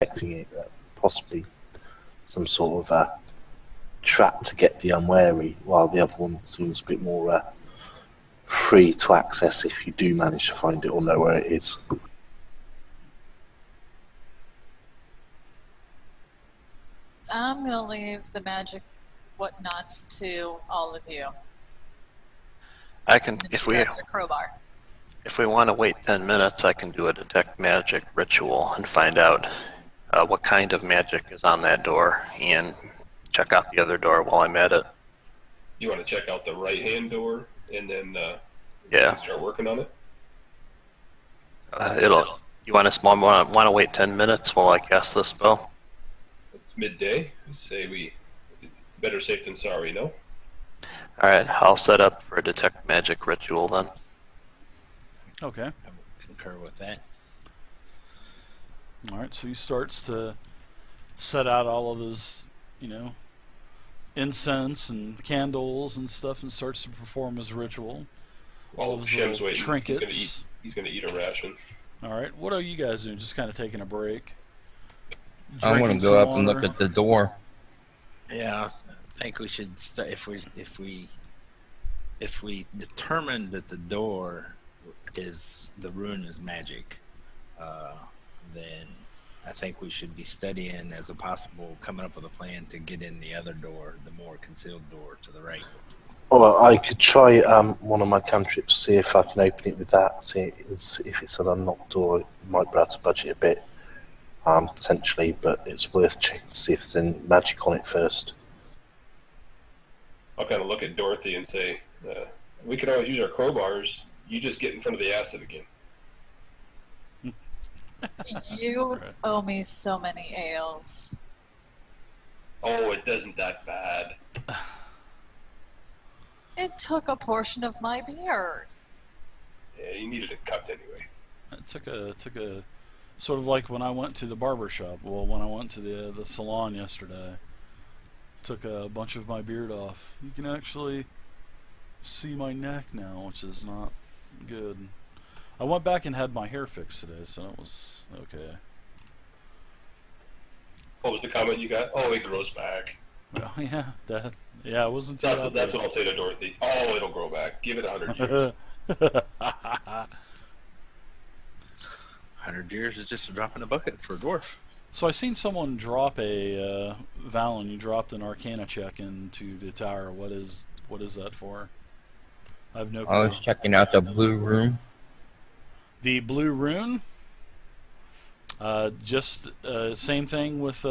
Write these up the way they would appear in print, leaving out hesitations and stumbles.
expecting it, possibly some sort of trap to get the unwary, while the other one seems a bit more free to access if you do manage to find it or know where it is. I'm going to leave the magic whatnots to all of you. I can, if we want to wait 10 minutes, I can do a detect magic ritual and find out what kind of magic is on that door and check out the other door while I'm at it. You want to check out the right-hand door and then yeah, start working on it? You want to wait 10 minutes while I cast this spell? It's midday. Say we better safe than sorry, no? Alright, I'll set up for a detect magic ritual then. Okay. I would concur with that. Alright, so he starts to set out all of his, incense and candles and stuff and starts to perform his ritual. While All of his Shem's waiting, trinkets. he's going to eat a ration. Alright, what are you guys doing? Just kind of taking a break? I want to go up and look at the door. Yeah, I think we should start if we determine that the door is the rune is magic, then I think we should be studying as a possible coming up with a plan to get in the other door, the more concealed door to the right. Well, I could try one of my cantrips, see if I can open it with that. See if it's an unlocked door. It might be able to budget a bit, potentially, but it's worth checking to see if there's any magic on it first. I'll kind of look at Dorothy and say, we could always use our crowbars. You just get in front of the acid again. You owe me so many ales. Oh, it isn't that bad. It took a portion of my beard. Yeah, you needed it cut anyway. It took a sort of like when I went to the barber shop. Well, when I went to the salon yesterday, took a bunch of my beard off. You can actually see my neck now, which is not good. I went back and had my hair fixed today, so it was okay. What was the comment you got? Oh, it grows back. Well, yeah, it wasn't too That's what I'll say to Dorothy. Oh, it'll grow back. Give it 100 years. 100 years is just a drop in a bucket for a dwarf. So I seen someone drop a Valen. You dropped an Arcana check into the tower. What is that for? I have no clue. I was checking out the blue room. The blue rune. Just same thing with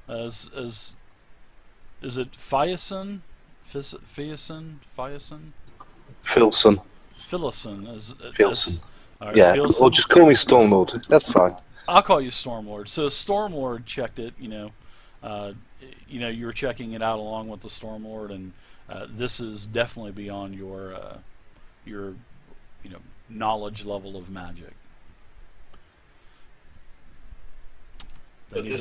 as is it Fiacin? Fiacin? Filson. Filson. Right, yeah, Filson. or just call me Stormlord. That's fine. I'll call you Stormlord. So Stormlord checked it. You were checking it out along with the Stormlord, and this is definitely beyond your knowledge level of magic. They need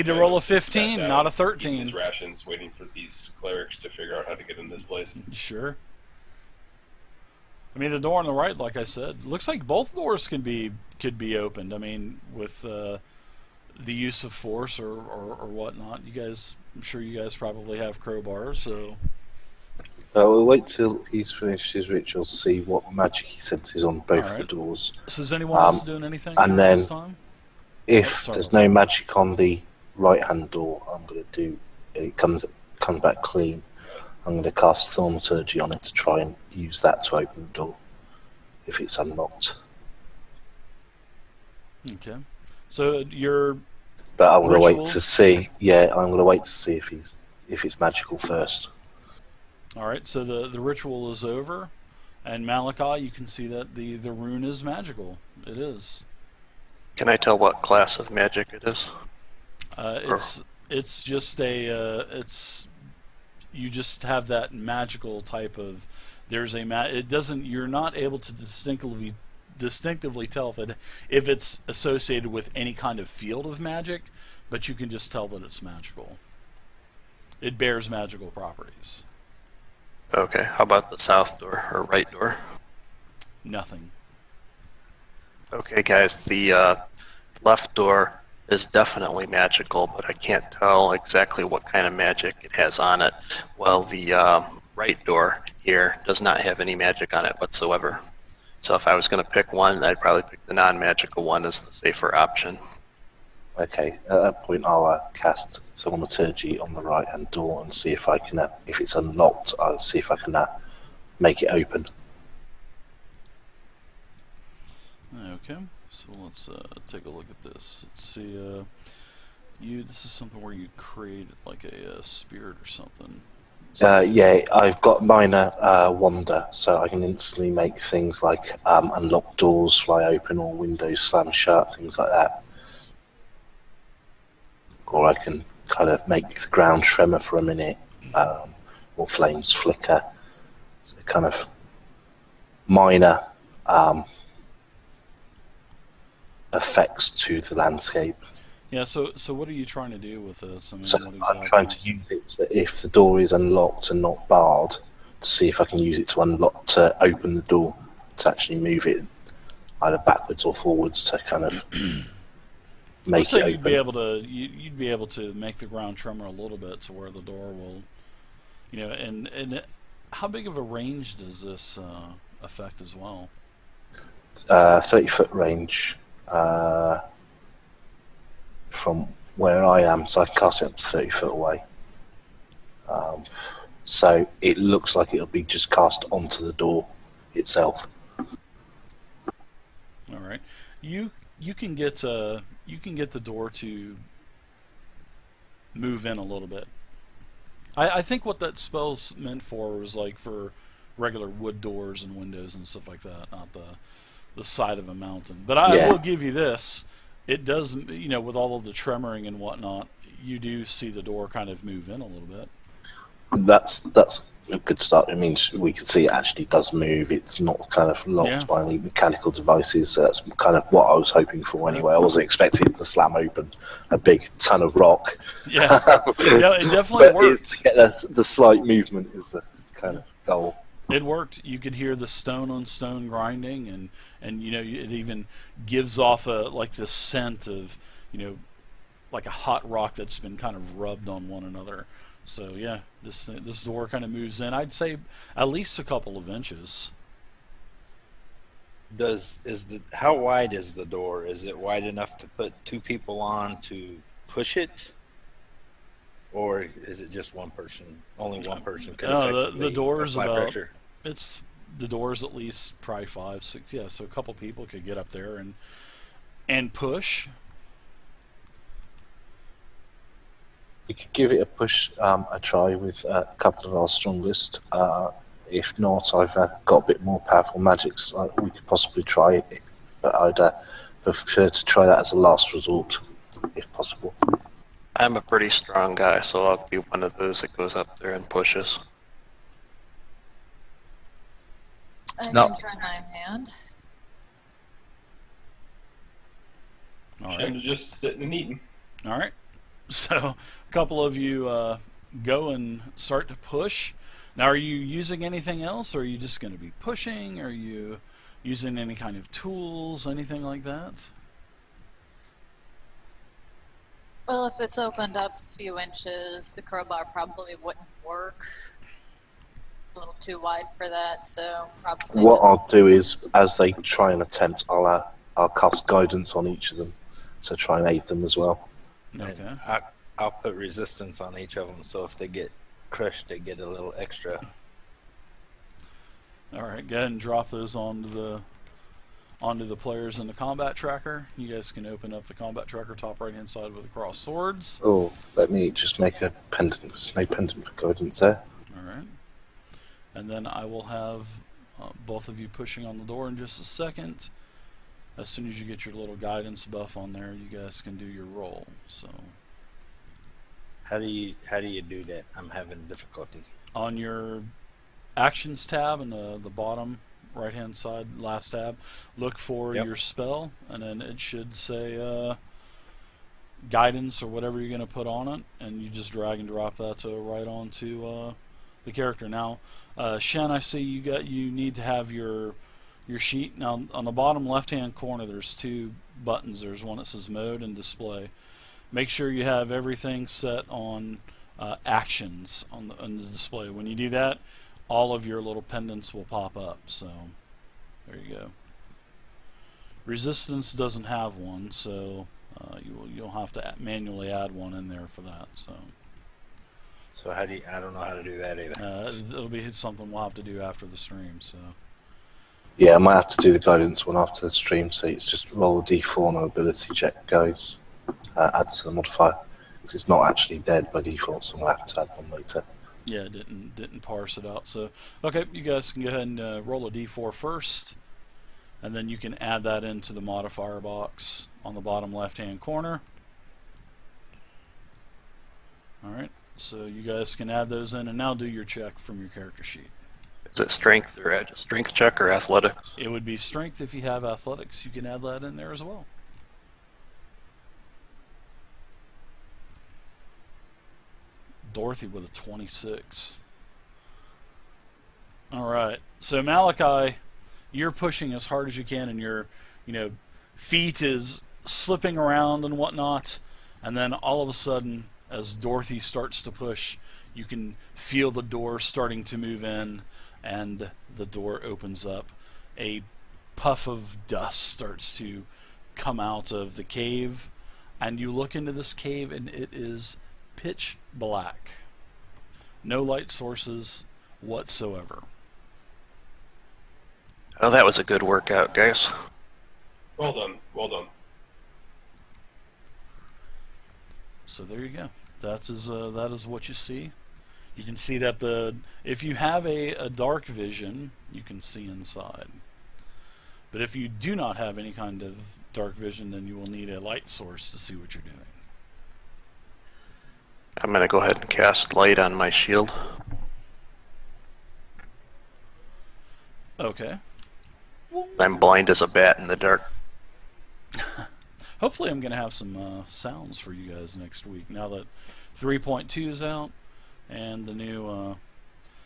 to roll a 15, not a 13. His rations, waiting for these clerics to figure out how to get in this place. Sure. I mean, the door on the right, like I said, looks like both doors could be opened. I mean, with the use of force or whatnot. I'm sure you guys probably have crowbars, so. We'll wait till he's finished his ritual, see what magic he senses on both the doors. So is anyone else doing anything and then, this time? If there's no magic on the right-hand door, I'm going to do. It comes back clean. I'm going to cast Thaumaturgy on it to try and use that to open the door if it's unlocked. Okay. So you're. But I'm going to wait to see. Yeah, I'm going to wait to see if it's magical first. All right. So the ritual is over, and Malachi, you can see that the rune is magical. It is. Can I tell what class of magic it is? It's just you just have that magical type of. You're not able to distinctively tell if it's associated with any kind of field of magic, but you can just tell that it's magical. It bears magical properties. Okay, how about the south door or right door? Nothing. Okay, guys, the left door is definitely magical, but I can't tell exactly what kind of magic it has on it. Well, the right door here does not have any magic on it whatsoever. So if I was going to pick one, I'd probably pick the non-magical one as the safer option. Okay, at that point I'll cast Thaumaturgy on the right hand door and see if I can, if it's unlocked, I'll see if I can make it open. Okay, so let's take a look at this. Let's see, this is something where you create like a spirit or something. So, Yeah, I've got minor wonder, so I can instantly make things like unlock doors fly open or windows slam shut, things like that. Or I can kind of make the ground tremor for a minute, or flames flicker. So kind of minor effects to the landscape. yeah, so what are you trying to do with this? I mean, So what I'm trying to use it to, if the door is unlocked and not barred, to see if I can use it to unlock, to open the door, to actually move it either backwards or forwards to kind of make so it you'd open. be able to you'd be able to make the ground tremor a little bit to where the door will, and how big of a range does this affect as well? 30-foot range from where I am, so I can cast it up to 30 foot away. So it looks like it'll be just cast onto the door itself. All right, you can get the door to move in a little bit. I think what that spell's meant for was like for regular wood doors and windows and stuff like that, not the side of a mountain. But I will give you this. It does, with all of the tremoring and whatnot, you do see the door kind of move in a little bit. That's a good start. It means we can see it actually does move. It's not kind of locked by any mechanical devices. So that's kind of what I was hoping for anyway. I wasn't expecting it to slam open a big ton of rock. Yeah, it definitely but worked. To get the slight movement is the kind of goal. It worked. You could hear the stone on stone grinding, and it even gives off like this scent of like a hot rock that's been kind of rubbed on one another. So yeah, this door kind of moves in. I'd say at least a couple of inches. How wide is the door? Is it wide enough to put two people on to push it, or is it just one person? Only one person could the door's apply about pressure. The door's at least probably 5, 6. Yeah, so a couple people could get up there and push. We could give it a push, a try with a couple of our strongest. If not, I've got a bit more powerful magics. We could possibly try it, but I'd prefer to try that as a last resort, if possible. I'm a pretty strong guy, so I'll be one of those that goes up there and pushes. I No. can try my hand. All right. Shim's just sitting and eating. All right. So a couple of you go and start to push. Now, are you using anything else, or are you just going to be pushing? Are you using any kind of tools, anything like that? Well, if it's opened up a few inches, the crowbar probably wouldn't work. A little too wide for that, so probably. What I'll do is, as they try and attempt, I'll cast guidance on each of them to try and aid them as well. Okay. I'll put resistance on each of them, so if they get crushed, they get a little extra. All right. Go ahead and drop those onto the players in the combat tracker. You guys can open up the combat tracker top right hand side with the cross swords. Oh, let me just make a pendant. There's no pendant for guidance there. All right. And then I will have both of you pushing on the door in just a second. As soon as you get your little guidance buff on there, you guys can do your roll. So How do you do that? I'm having difficulty. on your actions tab in the bottom right hand side last tab, look for your spell, and then it should say guidance or whatever you're going to put on it, and you just drag and drop that to right onto the character. Now, Shen, I see you need to have your sheet. Now, on the bottom left hand corner, there's two buttons. There's one that says Mode and Display. Make sure you have everything set on Actions on the display. When you do that, all of your little pendants will pop up. So there you go. Resistance doesn't have one, so you'll have to manually add one in there for that. So how do you, I don't know how to do that either. It'll be something we'll have to do after the stream. So Yeah, I might have to do the guidance one after the stream. So it's just roll a D4 on ability check, guys. Add to the modifier because it's not actually dead by default, so we'll have to add one later. yeah, it didn't parse it out. So okay, you guys can go ahead and roll a D4 first, and then you can add that into the modifier box on the bottom left-hand corner. All right, so you guys can add those in, and now do your check from your character sheet. Is it strength or strength check or athletics? It would be strength. If you have athletics, you can add that in there as well. Dorothy with a 26. All right, so Malachi, you're pushing as hard as you can, and your feet is slipping around and whatnot, and then all of a sudden, as Dorothy starts to push, you can feel the door starting to move in, and the door opens up. A puff of dust starts to come out of the cave, and you look into this cave, and it is pitch black. No light sources whatsoever. Oh, that was a good workout, guys. Well done. Well done. So there you go. That is what you see. You can see that if you have a dark vision, you can see inside. But if you do not have any kind of dark vision, then you will need a light source to see what you're doing. I'm going to go ahead and cast light on my shield. Okay. I'm blind as a bat in the dark. Hopefully I'm going to have some sounds for you guys next week. Now that 3.2 is out and the new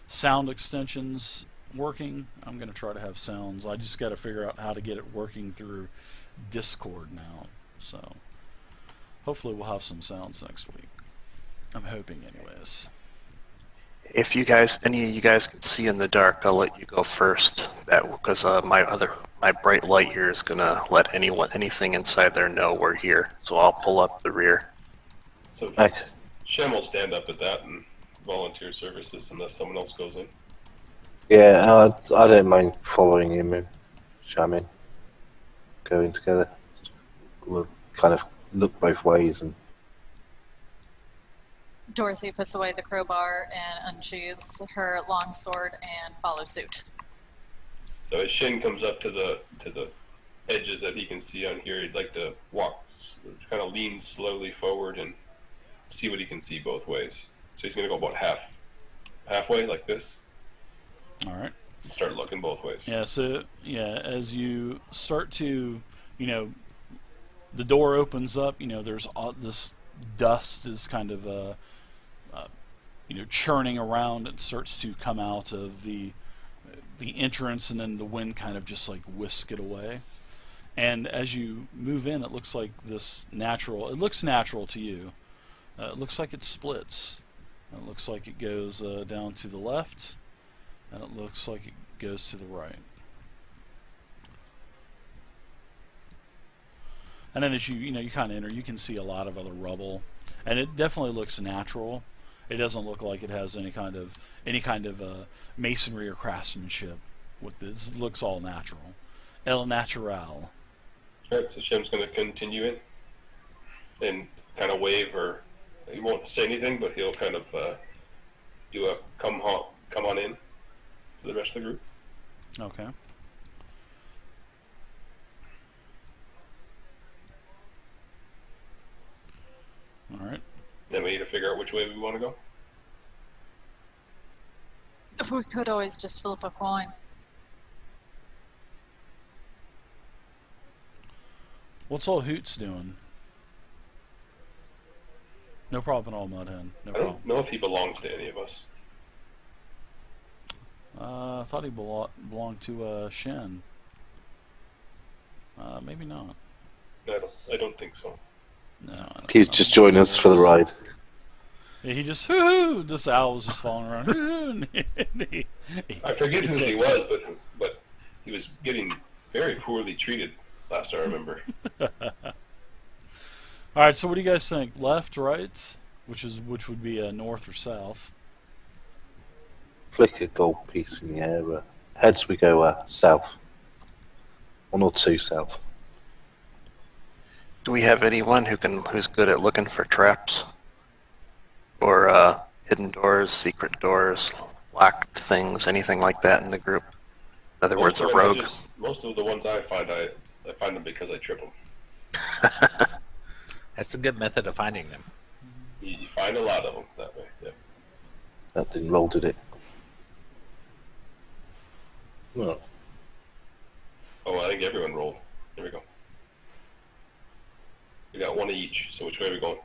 sound extensions working, I'm going to try to have sounds. I just got to figure out how to get it working through Discord now. So hopefully we'll have some sounds next week. I'm hoping anyways. If any of you guys can see in the dark, I'll let you go first. Because my bright light here is gonna let anything inside there know we're here. So I'll pull up the rear. So Okay. Shem will stand up at that and volunteer services unless someone else goes in. Yeah, I don't mind following him and shamming, going together. We'll kind of look both ways and. Dorothy puts away the crowbar and unsheathes her longsword and follows suit. So as Shin comes up to the edges that he can see on here, he'd like to walk, kind of lean slowly forward and see what he can see both ways. So he's going to go about halfway like this. All right. And start looking both ways. Yeah, so as you start to, the door opens up, there's all this dust is kind of churning around. It starts to come out of the entrance, and then the wind kind of just like whisk it away. And as you move in, it looks like it looks natural to you. It looks like it splits. It looks like it goes down to the left, and it looks like it goes to the right. And then as you kind of enter, you can see a lot of other rubble, and it definitely looks natural. It doesn't look like it has any kind of masonry or craftsmanship. With this, it looks all natural, el natural. Alright, so Shem's going to continue in and kind of wave, or he won't say anything, but he'll kind of do a come on in to the rest of the group. Okay. All right. Then we need to figure out which way we want to go. If we could always just flip a coin. What's all Hoots doing? No problem at all, Mudhen. No I problem. don't know if he belongs to any of us. I thought he belonged to Shen. Maybe not. I don't think so. No. He's just joining us for the ride. Yeah, he just hoo-hoo. This owl was just falling around. Hoo-hoo, I forget who he was, but he was getting very poorly treated last I remember. All right, so what do you guys think? Left, right, which would be north or south? Flick a gold piece in the air. Heads we go south. 1 or 2 south. Do we have anyone who's good at looking for traps? Or hidden doors, secret doors, locked things, anything like that in the group? In other words, a rogue? Most of the ones I find them because I trip them. That's a good method of finding them. You find a lot of them that way, yeah. That didn't roll, did it? Well, Oh, I think everyone rolled. Here we go. We got 1 each, so which way are we going?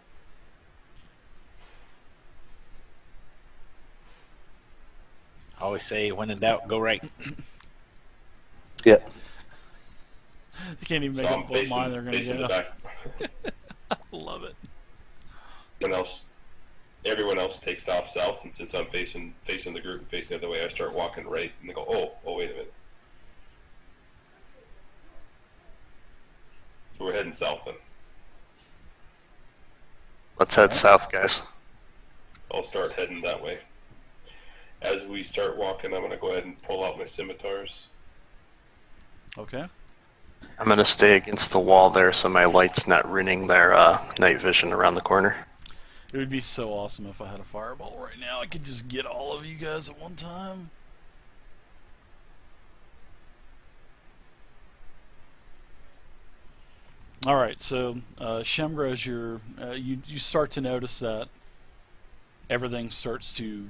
I always say, when in doubt, go right. yeah. You can't even make So up what mine they're going to facing go. the back. Love it. Everyone else takes off south, and since I'm facing the group and facing the other way, I start walking right, and they go, oh, wait a minute. So we're heading south then. Let's head south, guys. I'll start heading that way. As we start walking, I'm going to go ahead and pull out my scimitars. Okay. I'm going to stay against the wall there so my light's not ruining their night vision around the corner. It would be so awesome if I had a fireball right now. I could just get all of you guys at one time. All right, so Shemgra, as you start to notice that everything starts to,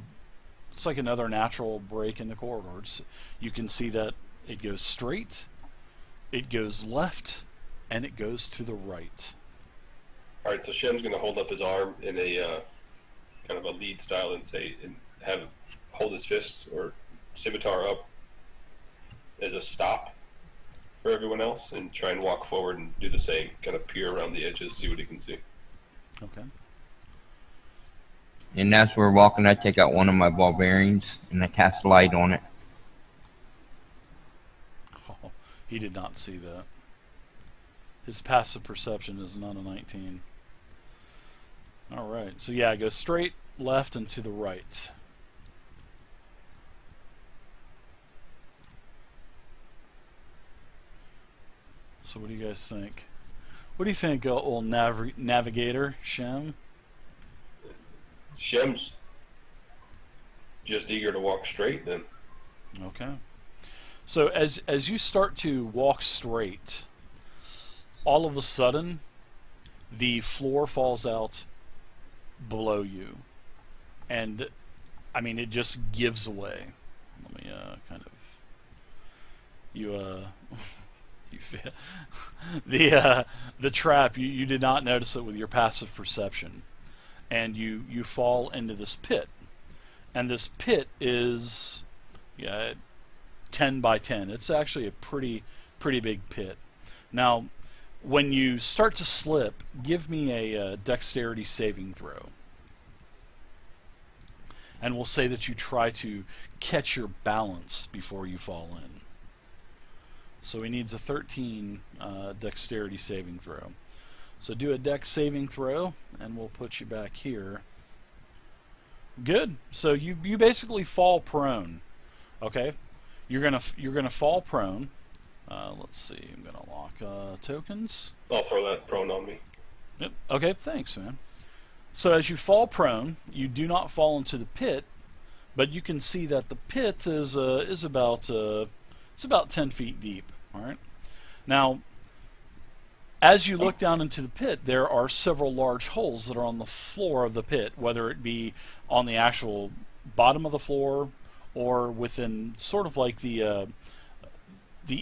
it's like another natural break in the corridors. You can see that it goes straight, it goes left, and it goes to the right. All right, so Shem's going to hold up his arm in a kind of a lead style and have him hold his fist or scimitar up as a stop for everyone else, and try and walk forward and do the same. Kind of peer around the edges, see what he can see. Okay. And as we're walking, I take out one of my ball bearings and I cast light on it. Oh, he did not see that. His passive perception is not a 19. All right, so yeah, go straight, left, and to the right. So what do you guys think? What do you think, old navigator, Shem? Shem's just eager to walk straight then. Okay. So as you start to walk straight, all of a sudden, the floor falls out below you. And, I mean, it just gives away. Let me kind of... the trap, you did not notice it with your passive perception. And you fall into this pit. And this pit is 10 by 10. It's actually a pretty big pit. Now, when you start to slip, give me a dexterity saving throw. And we'll say that you try to catch your balance before you fall in. So he needs a 13 dexterity saving throw. So do a dex saving throw, and we'll put you back here. Good. So you basically fall prone. Okay, you're gonna fall prone. Let's see. I'm gonna lock tokens. I'll throw that prone on me. Yep. Okay. Thanks, man. So as you fall prone, you do not fall into the pit, but you can see that the pit is about it's about 10 feet deep. All right. Now, as you look down into the pit, there are several large holes that are on the floor of the pit, whether it be on the actual bottom of the floor or within sort of like the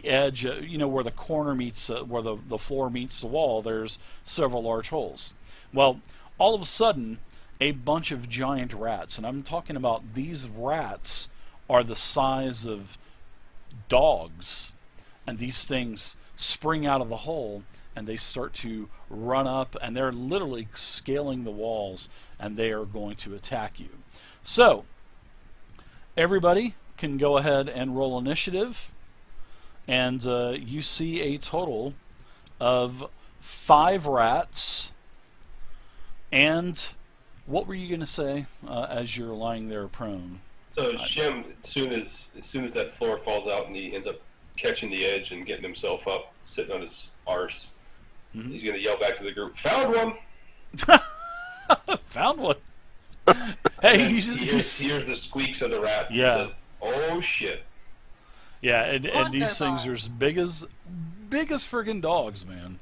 edge, where the corner meets, where the floor meets the wall. There's several large holes. Well, all of a sudden, a bunch of giant rats, and I'm talking about these rats are the size of dogs, and these things spring out of the hole and they start to run up, and they're literally scaling the walls, and they are going to attack you. So, everybody can go ahead and roll initiative, and you see a total of 5 rats. And what were you going to say as you're lying there prone? So Shem, as soon as that floor falls out and he ends up catching the edge and getting himself up, sitting on his arse, he's going to yell back to the group, "Found one!" Found one. Hey, he hears the squeaks of the rats. Yeah. And says, "Oh shit!" Yeah, and these things are as big as friggin' dogs, man.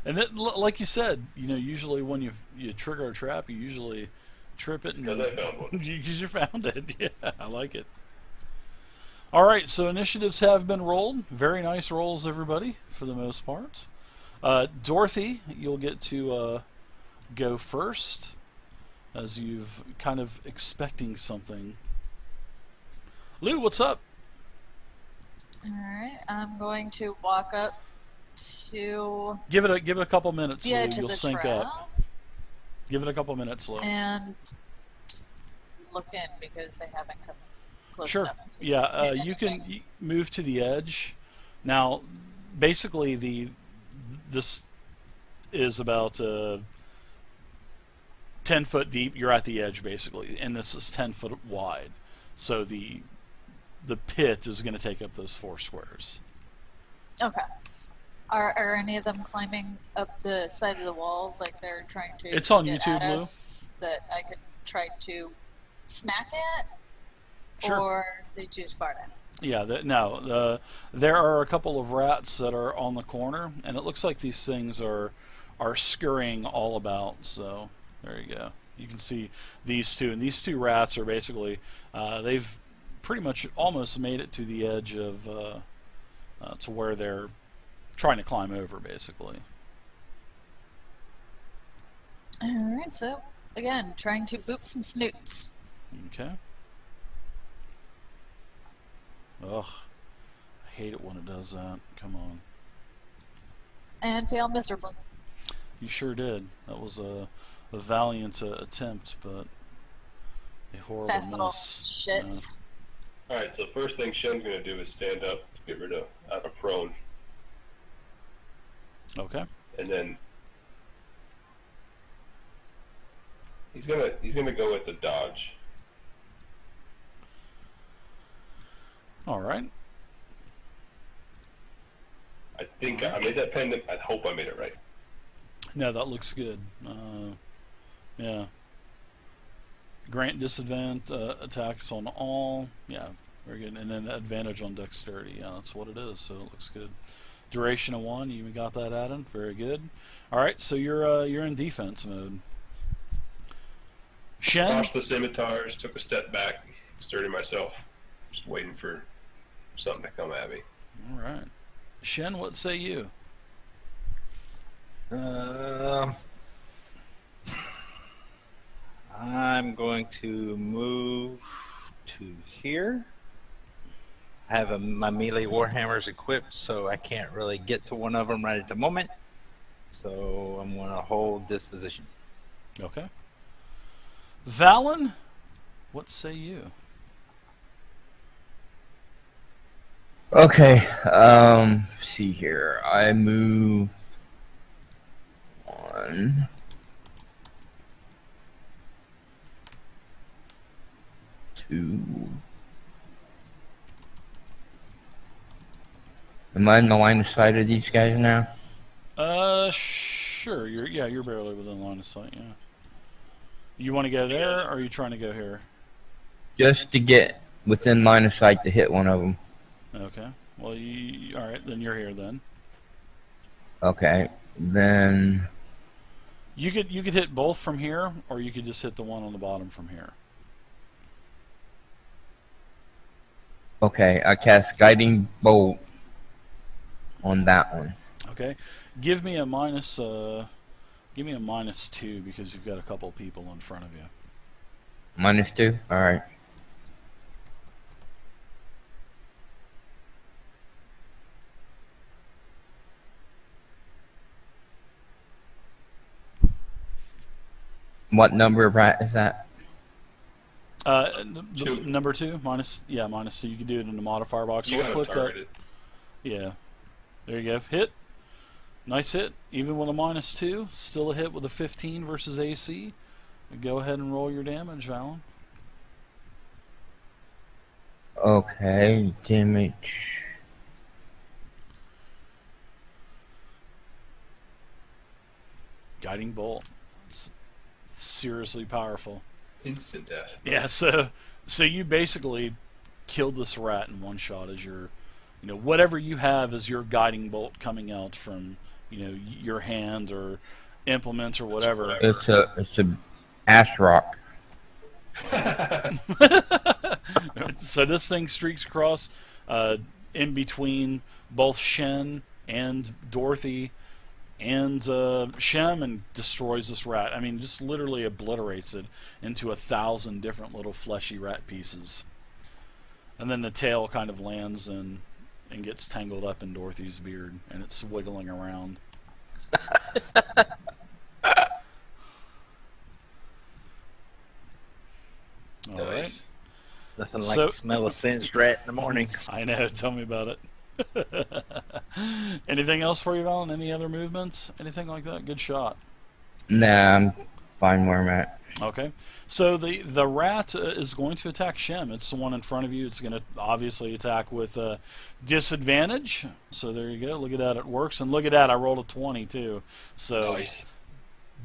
And like you said, usually when you trigger a trap, you usually trip it. Because I found one. Because you found it. Yeah, I like it. All right, so initiatives have been rolled. Very nice rolls, everybody, for the most part. Dorothy, you'll get to go first, as you've kind of expecting something. Lou, what's up? All right, I'm going to walk up to Give it a couple minutes, the Lou. edge of You'll the sync trap up. Give it a couple minutes, Lou. and just look in because they haven't come close Sure. enough. Yeah, you can move to the edge. Now, basically, this is about 10 foot deep. You're at the edge, basically, and this is 10 foot wide. So the pit is going to take up those 4 squares. Okay. Are any of them climbing up the side of the walls like they're trying to It's on get YouTube, at Lou. us that I could try to smack at? Sure. Or they choose far down? Yeah, there are a couple of rats that are on the corner, and it looks like these things are scurrying all about. So there you go. You can see these two, and these 2 rats are basically they've pretty much almost made it to the edge of to where they're trying to climb over, basically. Alright, so again, trying to boop some snoots. Okay. Ugh, I hate it when it does that. Come on. And fail miserably. You sure did. That was a valiant attempt, but a horrible Fast little miss. shits. Alright, so first thing Shem's going to do is stand up to get rid of out of prone. Okay. And then he's gonna go with the dodge. All right. I think I made that pen. I hope I made it right. No, that looks good. Yeah. Grant disadvantage attacks on all. Yeah, very good. And then advantage on dexterity. Yeah, that's what it is. So it looks good. Duration of 1. You even got that added. Very good. All right, so you're in defense mode. Shen. Crossed the scimitars, took a step back, sturdy myself, just waiting for something to come at me. All right. Shen, what say you? I'm going to move to here. I have my melee warhammers equipped, so I can't really get to one of them right at the moment. So I'm going to hold this position. Okay. Valen, what say you? Okay, see here. I move 1, 2. Am I in the line of sight of these guys now? Sure. You're barely within line of sight. Yeah. You want to go there, or are you trying to go here? Just to get within line of sight to hit one of them. Okay. Well, all right. Then you're here. Then Okay, then you could hit both from here, or you could just hit the one on the bottom from here. okay, I cast Guiding Bolt on that one. Okay. Give me a minus. Give me a -2 because you've got a couple people in front of you. -2? Alright. What number of rat is that? Two. Number 2 minus. Yeah, minus 2. You can do it in the modifier box. You We'll got him put that. targeted. Yeah. There you go. Hit. Nice hit. Even with a minus 2, still a hit with a 15 versus AC. Go ahead and roll your damage, Valen. Okay, damage. Guiding bolt. It's seriously powerful. Instant death. Yeah, so you basically killed this rat in one shot as your, whatever you have as your guiding bolt coming out from, your hand or implements or whatever. It's a ash rock. So this thing streaks across in between both Shen and Dorothy and Shem and destroys this rat. I mean, just literally obliterates it into 1,000 different little fleshy rat pieces. And then the tail kind of lands and gets tangled up in Dorothy's beard, and it's wiggling around. All right. Nice. Nothing like the smell of singed rat in the morning. I know. Tell me about it. Anything else for you, Valen? Any other movements? Anything like that? Good shot. Nah, I'm fine where I'm at. Okay. So the rat is going to attack Shem. It's the one in front of you. It's going to obviously attack with disadvantage. So there you go. Look at that. It works. And look at that. I rolled a 20 too. So Nice.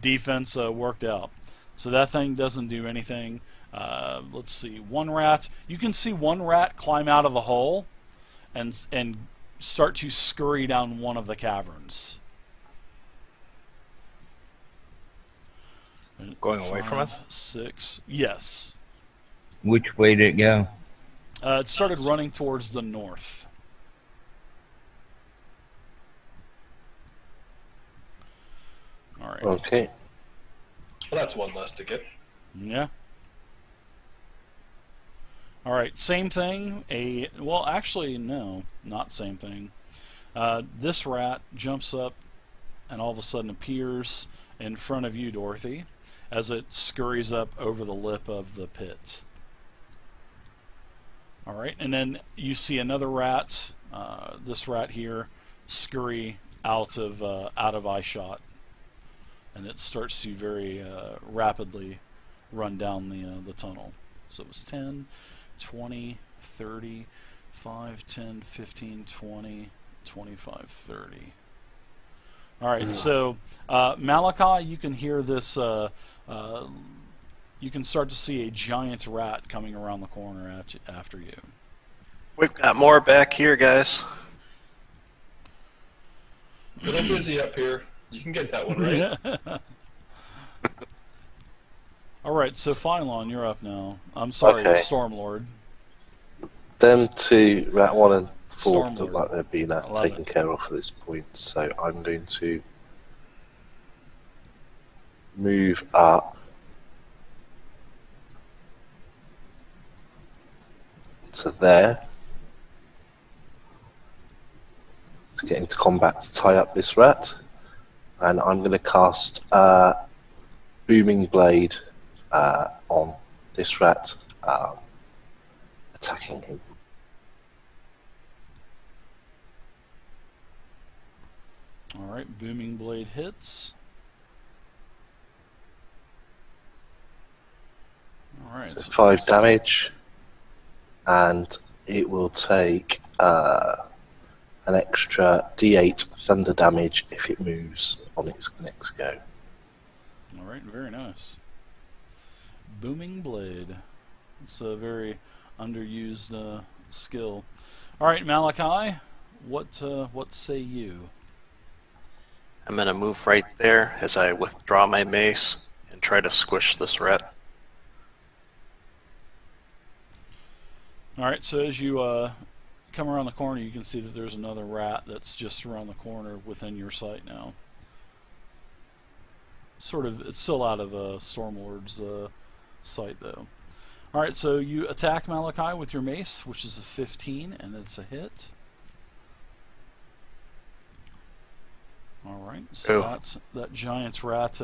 defense worked out. So that thing doesn't do anything. Let's see. One rat. You can see one rat climb out of the hole and start to scurry down one of the caverns. Going away from us? 6. Yes. Which way did it go? It started running towards the north. All right. Okay. Well, that's one less to get. Yeah. All right. Same thing. Well, actually, no, not same thing. This rat jumps up and all of a sudden appears in front of you, Dorothy, as it scurries up over the lip of the pit. All right, and then you see another rat, this rat here, scurry out of eyeshot, and it starts to very rapidly run down the tunnel. So it was 10, 20, 30, 5, 10, 15, 20, 25, 30. All right, so Malachi, you can hear this. You can start to see a giant rat coming around the corner after you. We've got more back here, guys. But I'm busy up here. You can get that one right. All right, so Phylon, you're up now. I'm sorry, Okay. Stormlord. Them two, rat 1 and 4, Stormlord. look like they've been I love taken it. care of at this point, so I'm going to move up to there to get into combat to tie up this rat, and I'm going to cast Booming Blade on this rat, attacking him. All right, Booming Blade hits. All right, So so 5 it's- damage, and it will take an extra D8 thunder damage if it moves on its next go. All right, very nice. Booming Blade. It's a very underused skill. All right, Malachi, what say you? I'm going to move right there as I withdraw my mace and try to squish this rat. All right, so as you come around the corner, you can see that there's another rat that's just around the corner within your sight now. It's still out of Stormlord's sight, though. All right, so you attack Malachi with your mace, which is a 15, and it's a hit. All right, so Ooh. that's that giant rat